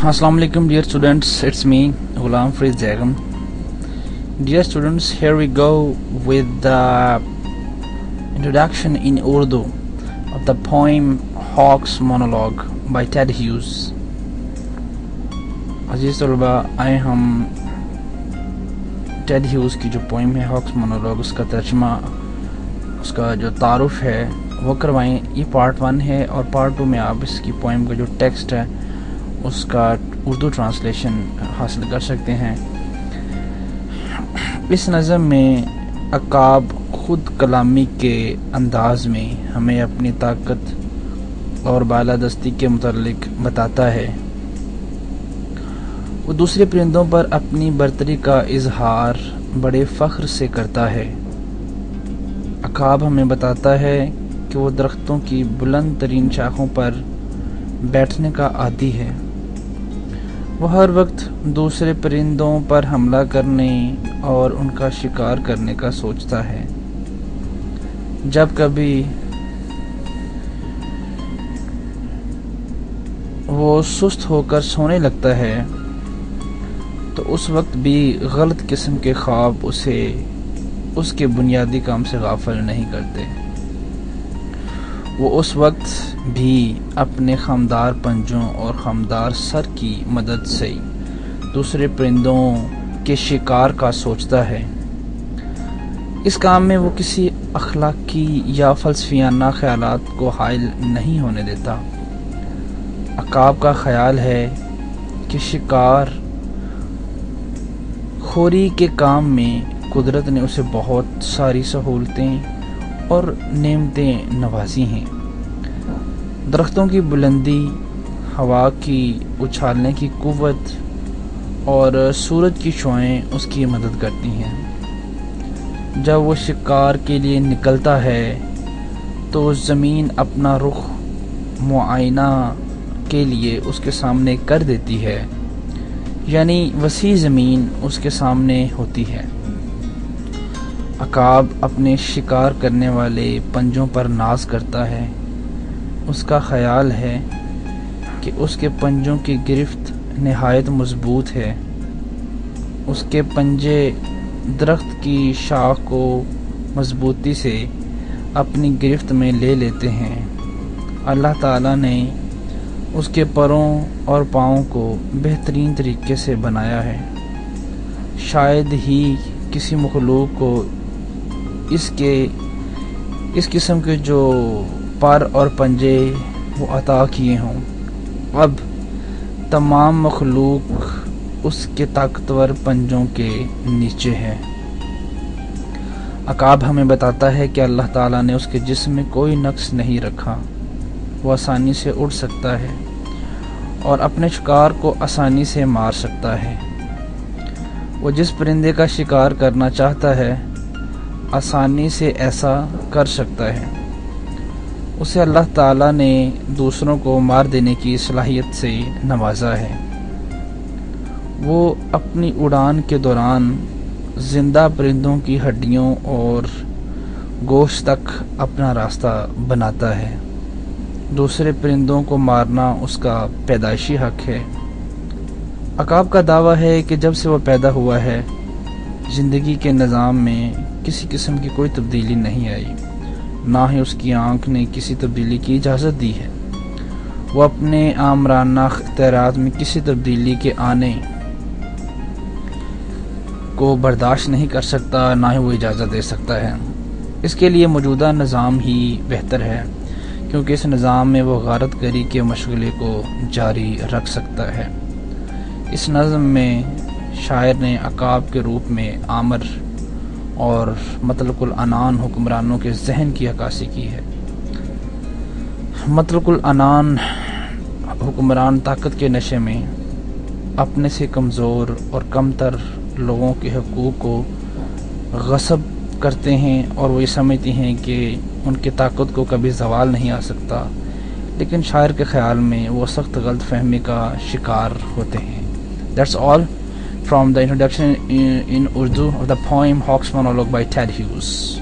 Assalamu alaikum dear students, it's me Ghulam Fariz Jaigam. Dear students, here we go with the introduction in Urdu of the poem Hawk's Monologue by Ted Hughes. अजीज तलबा, आए हम Ted hues की जो poem है hawks monologue, उसका तर्जमा, उसका जो तारुफ है वो करवाएं। ये पार्ट 1 है और पार्ट 2 में आप इसकी पोइम का जो टेक्स्ट है उसका उर्दू ट्रांसलेशन हासिल कर सकते हैं। इस नज़म में अकाब ख़ुद कलामी के अंदाज में हमें अपनी ताकत और बालादस्ती के मुतालिक बताता है। वो दूसरे परिंदों पर अपनी बर्तरी का इजहार बड़े फ़ख्र से करता है। अकाब हमें बताता है कि वो दरख्तों की बुलंद तरीन शाखों पर बैठने का आदी है। वो हर वक्त दूसरे परिंदों पर हमला करने और उनका शिकार करने का सोचता है। जब कभी वो सुस्त होकर सोने लगता है तो उस वक्त भी गलत किस्म के ख्वाब उसे उसके बुनियादी काम से गाफिल नहीं करते। वो उस वक्त भी अपने खमदार पंजों और खमदार सर की मदद से दूसरे परिंदों के शिकार का सोचता है। इस काम में वो किसी अखलाकी या फ़लसफ़ियाना ख़यालात को हाइल नहीं होने देता। अकाब का ख़याल है कि शिकार खोरी के काम में कुदरत ने उसे बहुत सारी सहूलतें और नेमतें नवाजी हैं। दरख्तों की बुलंदी, हवा की उछालने की कुव्वत और सूरज की शुआएं उसकी मदद करती हैं। जब वो शिकार के लिए निकलता है तो ज़मीन अपना रुख मुआयना के लिए उसके सामने कर देती है, यानी वसी ज़मीन उसके सामने होती है। अकाब अपने शिकार करने वाले पंजों पर नाज करता है। उसका ख़याल है कि उसके पंजों की गिरफ्त नहायत मजबूत है। उसके पंजे दरख्त की शाख को मजबूती से अपनी गिरफ्त में ले लेते हैं। अल्लाह ताला ने उसके परों और पाँवों को बेहतरीन तरीके से बनाया है। शायद ही किसी मखलूक को इस किस्म के जो पर और पंजे वो अता किए हों। अब तमाम मखलूक उसके ताकतवर पंजों के नीचे है। अकाब हमें बताता है कि अल्लाह ताला ने उसके जिस्म में कोई नक्स नहीं रखा। वो आसानी से उड़ सकता है और अपने शिकार को आसानी से मार सकता है। वो जिस परिंदे का शिकार करना चाहता है आसानी से ऐसा कर सकता है। उसे अल्लाह ताला ने दूसरों को मार देने की सलाहियत से नवाजा है। वो अपनी उड़ान के दौरान ज़िंदा परिंदों की हड्डियों और गोश्त तक अपना रास्ता बनाता है। दूसरे परिंदों को मारना उसका पैदाइशी हक है। अकाब का दावा है कि जब से वो पैदा हुआ है ज़िंदगी के निज़ाम में किसी किस्म की कोई तब्दीली नहीं आई, ना ही उसकी आँख ने किसी तब्दीली की इजाज़त दी है। वो अपने आमराना इख्तियारात में किसी तब्दीली के आने को बर्दाश्त नहीं कर सकता, ना ही वो इजाज़त दे सकता है। इसके लिए मौजूदा निज़ाम ही बेहतर है, क्योंकि इस निज़ाम में वो गारत गरी के मशगले को जारी रख सकता है। इस नज़म में शायर ने अकाब के रूप में आमर और मतलकुल अनान हुक्मरानों के जहन की अक्कासी की है। मतलकुल अनान हुक्मरान ताकत के नशे में अपने से कमज़ोर और कमतर लोगों के हकूक़ को गस्ब करते हैं और वो ये समझते हैं कि उनकी ताकत को कभी ज़वाल नहीं आ सकता, लेकिन शायर के ख़्याल में वो सख्त गलत फहमी का शिकार होते हैं। That's all from the introduction in Urdu of the poem Hawk's Monologue by Ted Hughes.